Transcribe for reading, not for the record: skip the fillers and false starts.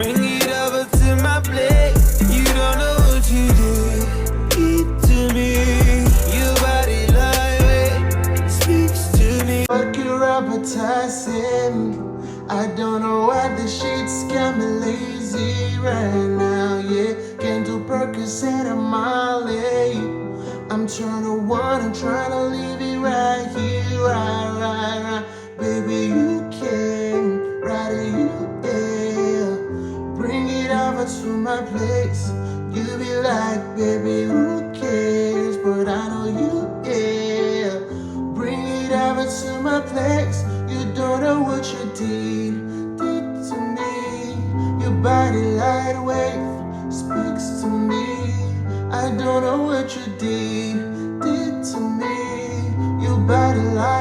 Bring it over to my place. You don't know what you did to me. Your body lightweight speaks to me. Fuck your appetizing. I don't know why the sheets got me lazy right now. Yeah, can't do Percocet and Molly. I'm trying to leave it right here, right. Baby, you can, right you, yeah. Bring it over to my place. You be like, baby, who cares? But I know you, yeah. Bring it over to my place. You don't know what you did to me. Your body lightweight speaks to me. I don't know what you did to me. Your body lightweight.